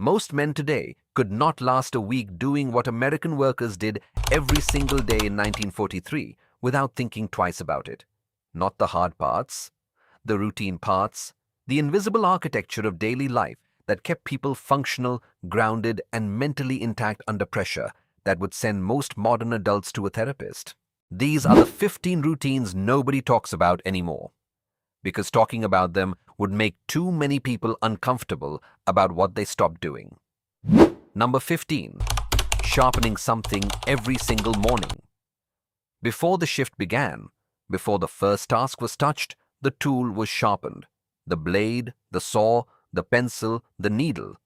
Most men today could not last a week doing what American workers did every single day in 1943 without thinking twice about it. Not the hard parts, the routine parts, the invisible architecture of daily life that kept people functional, grounded, and mentally intact under pressure that would send most modern adults to a therapist. These are the 15 routines nobody talks about anymore, because talking about them would make too many people uncomfortable about what they stopped doing. Number 15. Sharpening something every single morning. Before the shift began, before the first task was touched, the tool was sharpened. The blade, the saw, the pencil, the needle.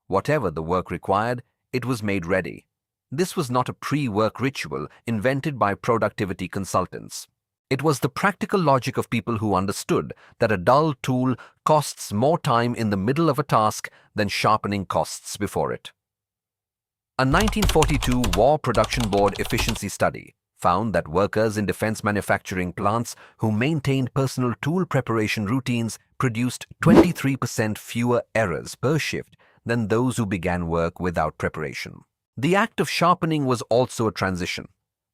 Whatever the work required, it was made ready. This was not a pre-work ritual invented by productivity consultants. It was the practical logic of people who understood that a dull tool costs more time in the middle of a task than sharpening costs before it. A 1942 War Production Board efficiency study found that workers in defense manufacturing plants who maintained personal tool preparation routines produced 23% fewer errors per shift than those who began work without preparation. The act of sharpening was also a transition,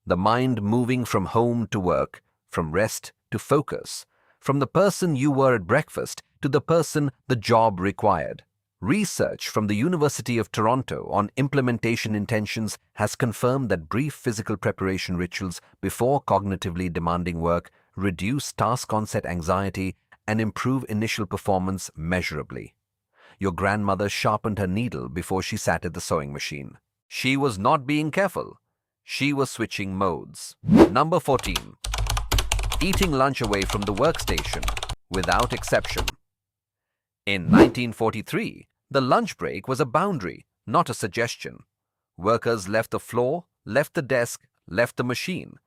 the mind moving from home to work, from rest to focus, from the person you were at breakfast to the person the job required. Research from the University of Toronto on implementation intentions has confirmed that brief physical preparation rituals before cognitively demanding work reduce task onset anxiety and improve initial performance measurably. Your grandmother sharpened her needle before she sat at the sewing machine. She was not being careful. She was switching modes. Number 14. Eating lunch away from the workstation, without exception. In 1943, the lunch break was a boundary, not a suggestion. Workers left the floor, left the desk, left the machine,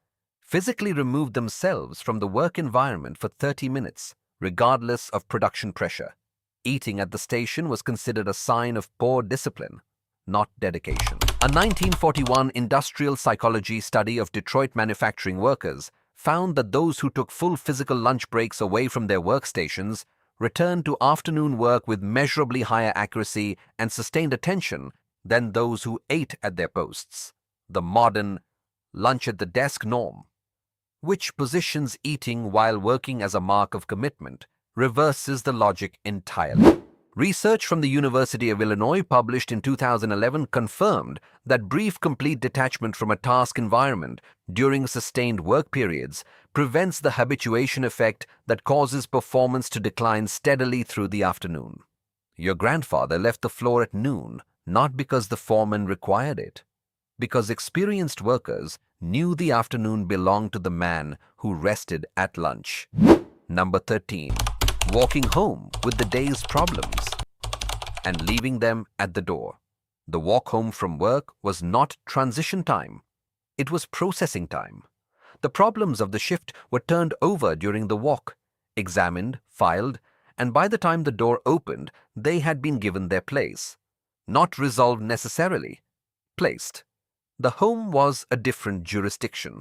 physically removed themselves from the work environment for 30 minutes, regardless of production pressure. Eating at the station was considered a sign of poor discipline, not dedication. A 1941 industrial psychology study of Detroit manufacturing workers found that those who took full physical lunch breaks away from their workstations returned to afternoon work with measurably higher accuracy and sustained attention than those who ate at their posts. The modern lunch at the desk norm, which positions eating while working as a mark of commitment, reverses the logic entirely. Research from the University of Illinois published in 2011 confirmed that brief complete detachment from a task environment during sustained work periods prevents the habituation effect that causes performance to decline steadily through the afternoon. Your grandfather left the floor at noon, not because the foreman required it, because experienced workers knew the afternoon belonged to the man who rested at lunch. Number 13. Walking home with the day's problems and leaving them at the door. The walk home from work was not transition time. It was processing time. The problems of the shift were turned over during the walk, examined, filed, and by the time the door opened, they had been given their place. Not resolved necessarily, placed. The home was a different jurisdiction.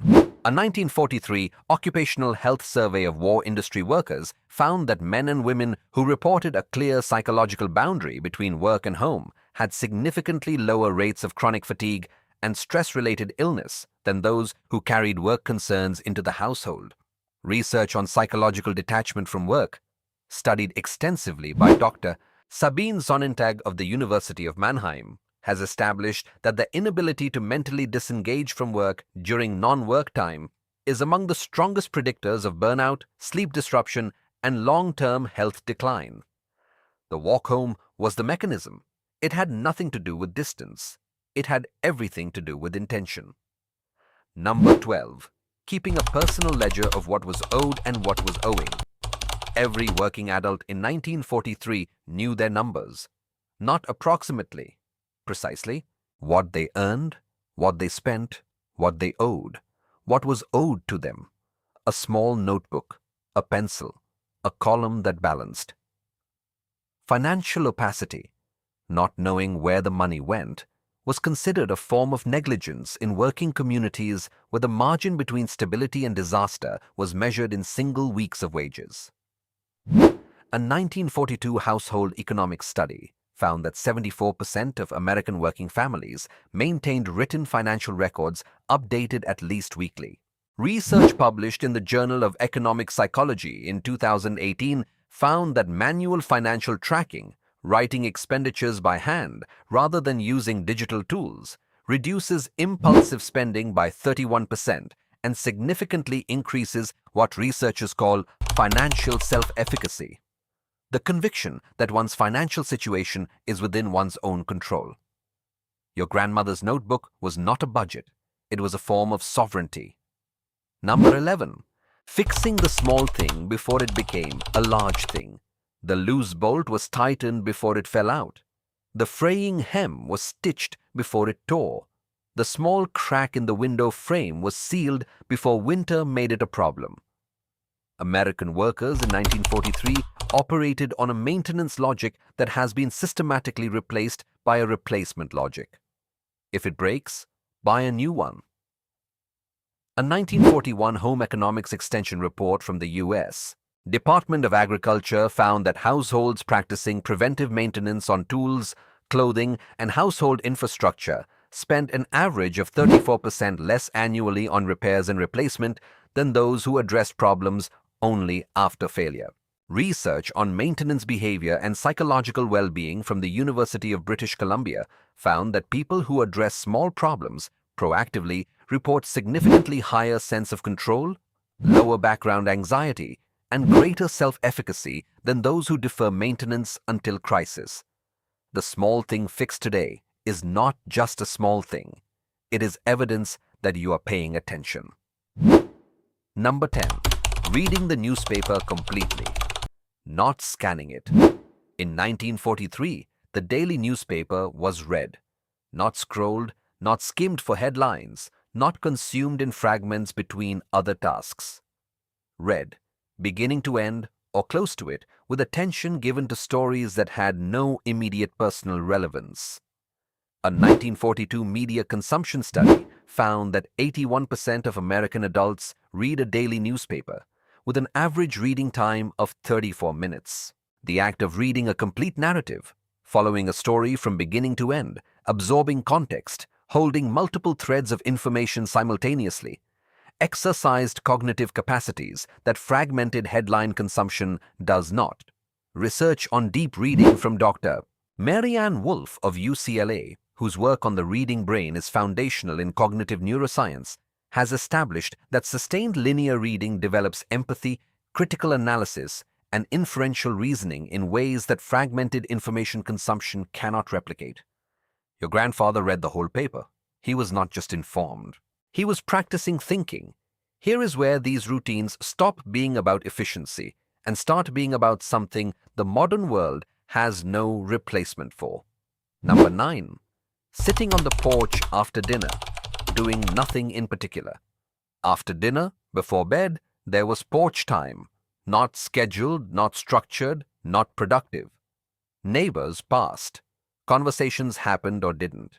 A 1943 occupational health survey of war industry workers found that men and women who reported a clear psychological boundary between work and home had significantly lower rates of chronic fatigue and stress-related illness than those who carried work concerns into the household. Research on psychological detachment from work, studied extensively by Dr. Sabine Sonnentag of the University of Mannheim, has established that the inability to mentally disengage from work during non-work time is among the strongest predictors of burnout, sleep disruption, and long-term health decline. The walk home was the mechanism. It had nothing to do with distance. It had everything to do with intention. Number 12. Keeping a personal ledger of what was owed and what was owing. Every working adult in 1943 knew their numbers, not approximately. Precisely, what they earned, what they spent, what they owed, what was owed to them. A small notebook, a pencil, a column that balanced. Financial opacity, not knowing where the money went, was considered a form of negligence in working communities where the margin between stability and disaster was measured in single weeks of wages. A 1942 household economics study found that 74% of American working families maintained written financial records updated at least weekly. Research published in the Journal of Economic Psychology in 2018 found that manual financial tracking, writing expenditures by hand rather than using digital tools, reduces impulsive spending by 31% and significantly increases what researchers call financial self-efficacy, the conviction that one's financial situation is within one's own control. Your grandmother's notebook was not a budget, it was a form of sovereignty. Number 11. Fixing the small thing before it became a large thing. The loose bolt was tightened before it fell out. The fraying hem was stitched before it tore. The small crack in the window frame was sealed before winter made it a problem. American workers in 1943 operated on a maintenance logic that has been systematically replaced by a replacement logic. If it breaks, buy a new one. A 1941 Home Economics Extension report from the U.S. Department of Agriculture found that households practicing preventive maintenance on tools, clothing, and household infrastructure spent an average of 34% less annually on repairs and replacement than those who addressed problems only after failure. Research on maintenance behavior and psychological well-being from the University of British Columbia found that people who address small problems proactively report significantly higher sense of control, lower background anxiety, and greater self-efficacy than those who defer maintenance until crisis. The small thing fixed today is not just a small thing. It is evidence that you are paying attention. Number 10. Reading the newspaper completely, not scanning it. In 1943, the daily newspaper was read, not scrolled, not skimmed for headlines, not consumed in fragments between other tasks. Read, beginning to end or close to it, with attention given to stories that had no immediate personal relevance. A 1942 media consumption study found that 81% of American adults read a daily newspaper, with an average reading time of 34 minutes. The act of reading a complete narrative, following a story from beginning to end, absorbing context, holding multiple threads of information simultaneously, exercised cognitive capacities that fragmented headline consumption does not. Research on deep reading from Dr. Marianne Wolfe of UCLA, whose work on the reading brain is foundational in cognitive neuroscience, has established that sustained linear reading develops empathy, critical analysis, and inferential reasoning in ways that fragmented information consumption cannot replicate. Your grandfather read the whole paper. He was not just informed. He was practicing thinking. Here is where these routines stop being about efficiency and start being about something the modern world has no replacement for. Number 9. Sitting on the porch after dinner, doing nothing in particular. After dinner, before bed, there was porch time. Not scheduled, not structured, not productive. Neighbors passed. Conversations happened or didn't.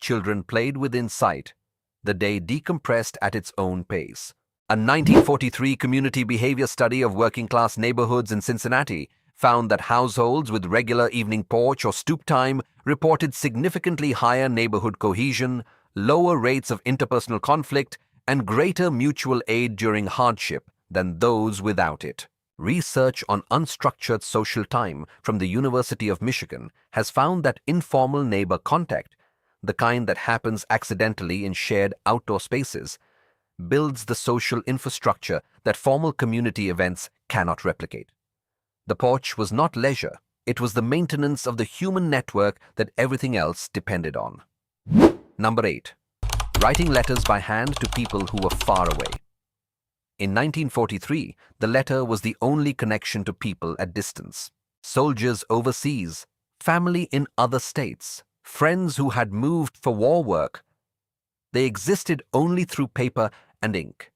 Children played within sight. The day decompressed at its own pace. A 1943 community behavior study of working-class neighborhoods in Cincinnati found that households with regular evening porch or stoop time reported significantly higher neighborhood cohesion, lower rates of interpersonal conflict, and greater mutual aid during hardship than those without it. Research on unstructured social time from the University of Michigan has found that informal neighbor contact, the kind that happens accidentally in shared outdoor spaces, builds the social infrastructure that formal community events cannot replicate. The porch was not leisure, it was the maintenance of the human network that everything else depended on. Number 8. Writing letters by hand to people who were far away. In 1943, the letter was the only connection to people at distance. Soldiers overseas, family in other states, friends who had moved for war work. They existed only through paper and ink.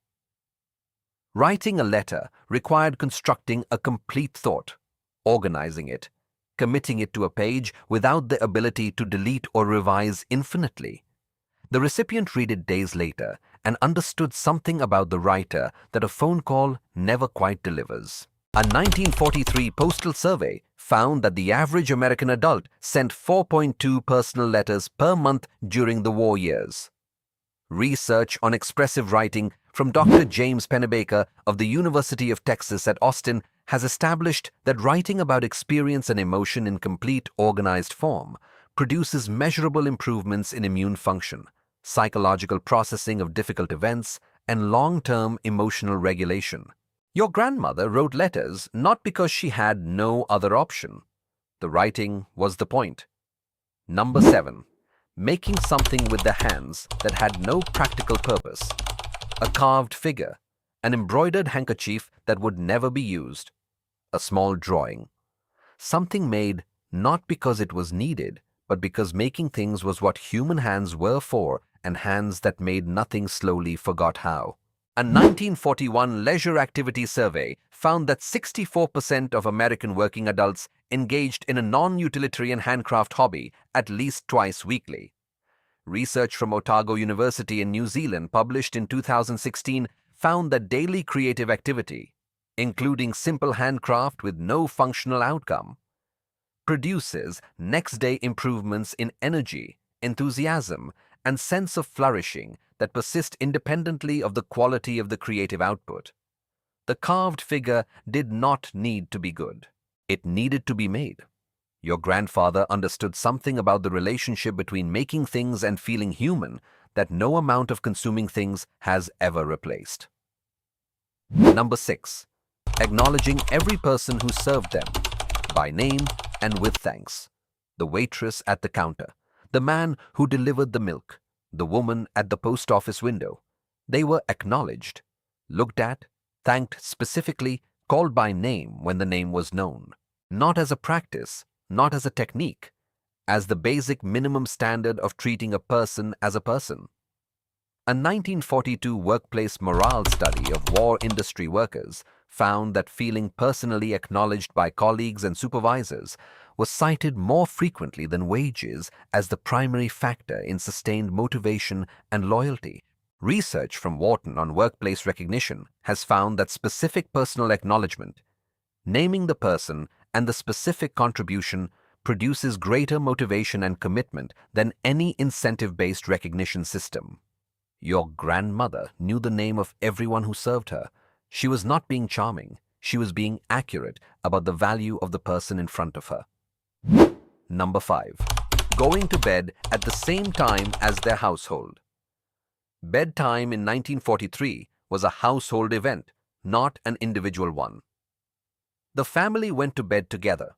Writing a letter required constructing a complete thought, organizing it, committing it to a page without the ability to delete or revise infinitely. The recipient read it days later and understood something about the writer that a phone call never quite delivers. A 1943 postal survey found that the average American adult sent 4.2 personal letters per month during the war years. Research on expressive writing from Dr. James Pennebaker of the University of Texas at Austin has established that writing about experience and emotion in complete, organized form produces measurable improvements in immune function, psychological processing of difficult events, and long-term emotional regulation. Your grandmother wrote letters not because she had no other option. The writing was the point. Number 7. Making something with the hands that had no practical purpose. A carved figure, an embroidered handkerchief that would never be used, a small drawing. Something made not because it was needed, but because making things was what human hands were for, and hands that made nothing slowly forgot how. A 1941 leisure activity survey found that 64% of American working adults engaged in a non-utilitarian handcraft hobby at least twice weekly. Research from Otago University in New Zealand, published in 2016, found that daily creative activity, including simple handcraft with no functional outcome, produces next-day improvements in energy, enthusiasm, and sense of flourishing that persist independently of the quality of the creative output. The carved figure did not need to be good. It needed to be made. Your grandfather understood something about the relationship between making things and feeling human that no amount of consuming things has ever replaced. Number 6. Acknowledging every person who served them, by name and with thanks. The waitress at the counter, the man who delivered the milk, the woman at the post office window. They were acknowledged, looked at, thanked specifically, called by name when the name was known. Not as a practice, not as a technique, as the basic minimum standard of treating a person as a person. A 1942 workplace morale study of war industry workers found that feeling personally acknowledged by colleagues and supervisors was cited more frequently than wages as the primary factor in sustained motivation and loyalty. Research from Wharton on workplace recognition has found that specific personal acknowledgement, naming the person and the specific contribution, produces greater motivation and commitment than any incentive-based recognition system. Your grandmother knew the name of everyone who served her. She was not being charming. She was being accurate about the value of the person in front of her. Number 5. Going to bed at the same time as their household. Bedtime in 1943 was a household event, not an individual one. The family went to bed together,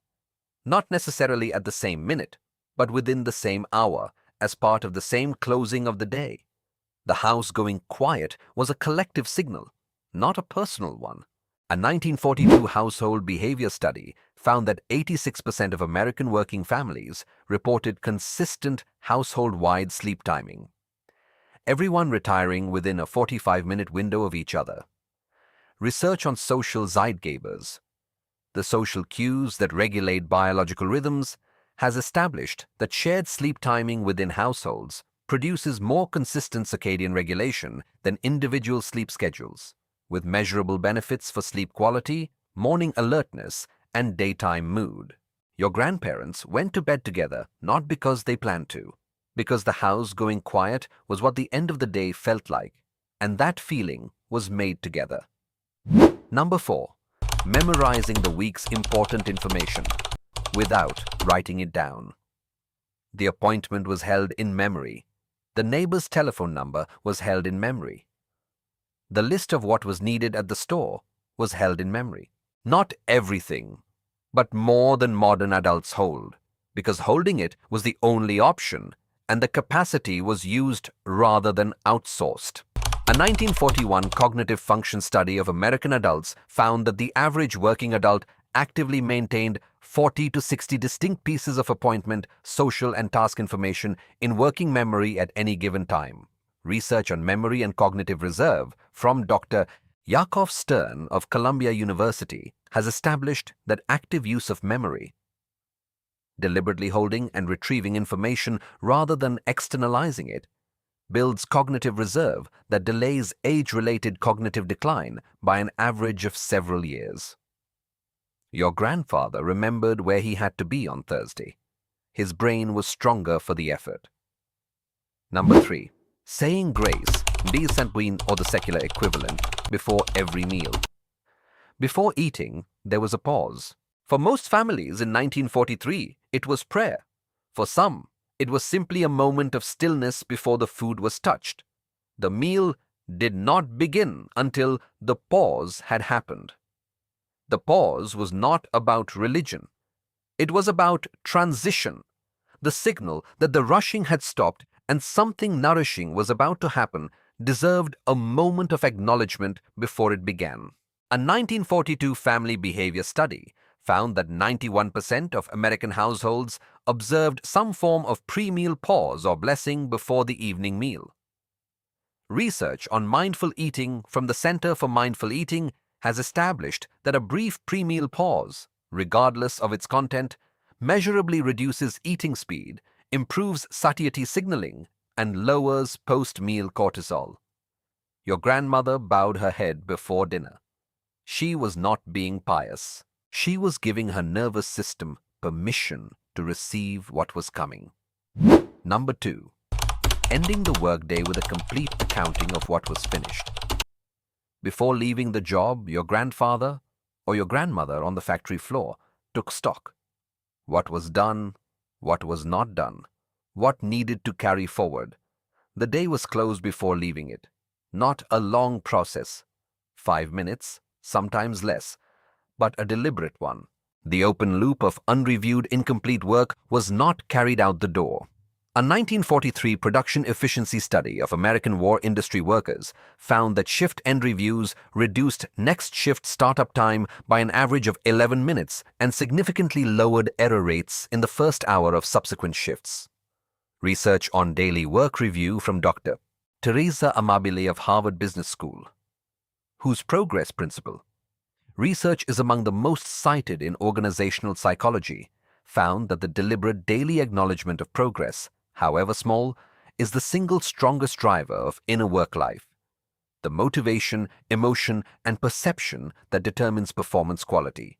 not necessarily at the same minute, but within the same hour, as part of the same closing of the day. The house going quiet was a collective signal, not a personal one. A 1942 household behavior study found that 86% of American working families reported consistent household-wide sleep timing, everyone retiring within a 45-minute window of each other. Research on social zeitgebers, the social cues that regulate biological rhythms, has established that shared sleep timing within households produces more consistent circadian regulation than individual sleep schedules, with measurable benefits for sleep quality, morning alertness, and daytime mood. Your grandparents went to bed together not because they planned to, because the house going quiet was what the end of the day felt like, and that feeling was made together. Number 4. Memorizing the week's important information without writing it down. The appointment was held in memory. The neighbor's telephone number was held in memory. The list of what was needed at the store was held in memory. Not everything, but more than modern adults hold, because holding it was the only option, and the capacity was used rather than outsourced. A 1941 cognitive function study of American adults found that the average working adult actively maintained 40 to 60 distinct pieces of appointment, social, and task information in working memory at any given time. Research on memory and cognitive reserve from Dr. Yakov Stern of Columbia University has established that active use of memory, deliberately holding and retrieving information rather than externalizing it, builds cognitive reserve that delays age-related cognitive decline by an average of several years. Your grandfather remembered where he had to be on Thursday. His brain was stronger for the effort. Number 3. Saying grace, or the secular equivalent, before every meal. Before eating, there was a pause. For most families in 1943, it was prayer. For some, it was simply a moment of stillness before the food was touched. The meal did not begin until the pause had happened. The pause was not about religion. It was about transition, the signal that the rushing had stopped and something nourishing was about to happen deserved a moment of acknowledgement before it began. A 1942 family behavior study found that 91% of American households observed some form of pre-meal pause or blessing before the evening meal. Research on mindful eating from the Center for Mindful Eating has established that a brief pre-meal pause, regardless of its content, measurably reduces eating speed, improves satiety signaling, and lowers post-meal cortisol. Your grandmother bowed her head before dinner. She was not being pious. She was giving her nervous system permission to receive what was coming. Number 2. Ending the workday with a complete accounting of what was finished. Before leaving the job, your grandfather or your grandmother on the factory floor took stock. What was done, what was not done, what needed to carry forward. The day was closed before leaving it. Not a long process, 5 minutes, sometimes less, but a deliberate one. The open loop of unreviewed incomplete work was not carried out the door. A 1943 production efficiency study of American war industry workers found that shift-end reviews reduced next shift startup time by an average of 11 minutes and significantly lowered error rates in the first hour of subsequent shifts. Research on daily work review from Dr. Teresa Amabile of Harvard Business School, whose progress principle, research is among the most cited in organizational psychology, found that the deliberate daily acknowledgement of progress, however small, is the single strongest driver of inner work life, the motivation, emotion, and perception that determines performance quality.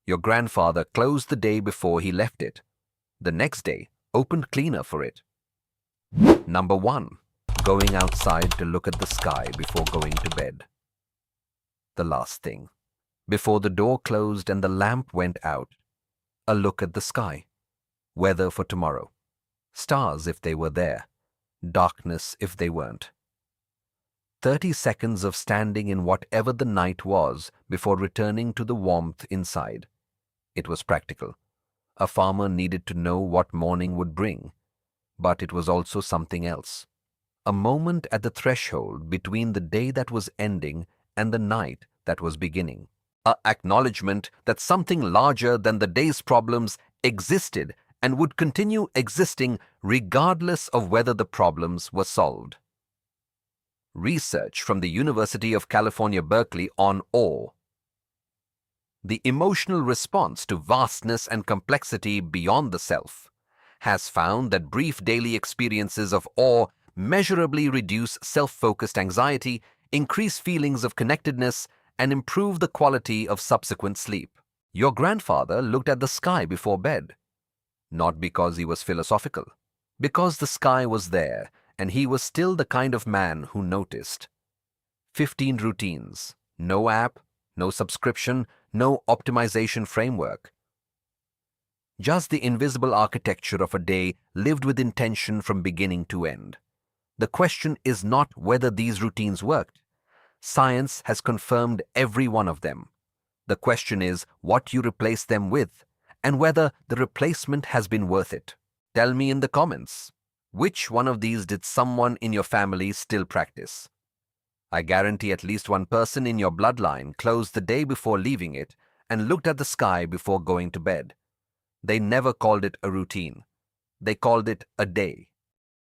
Your grandfather closed the day before he left it. The next day, opened cleaner for it. Number 1. Going outside to look at the sky before going to bed. The last thing. Before the door closed and the lamp went out, a look at the sky. Weather for tomorrow. Stars if they were there. Darkness if they weren't. 30 seconds of standing in whatever the night was before returning to the warmth inside. It was practical. A farmer needed to know what morning would bring, but it was also something else. A moment at the threshold between the day that was ending and the night that was beginning. An acknowledgement that something larger than the day's problems existed and would continue existing regardless of whether the problems were solved. Research from the University of California, Berkeley on awe. The emotional response to vastness and complexity beyond the self has found that brief daily experiences of awe measurably reduce self-focused anxiety, increase feelings of connectedness, and improve the quality of subsequent sleep. Your grandfather looked at the sky before bed, not because he was philosophical, because the sky was there and he was still the kind of man who noticed. 15 routines, no app, no subscription, no optimization framework. Just the invisible architecture of a day lived with intention from beginning to end. The question is not whether these routines worked. Science has confirmed every one of them. The question is what you replace them with and whether the replacement has been worth it. Tell me in the comments, which one of these did someone in your family still practice? I guarantee at least one person in your bloodline closed the day before leaving it and looked at the sky before going to bed. They never called it a routine. They called it a day.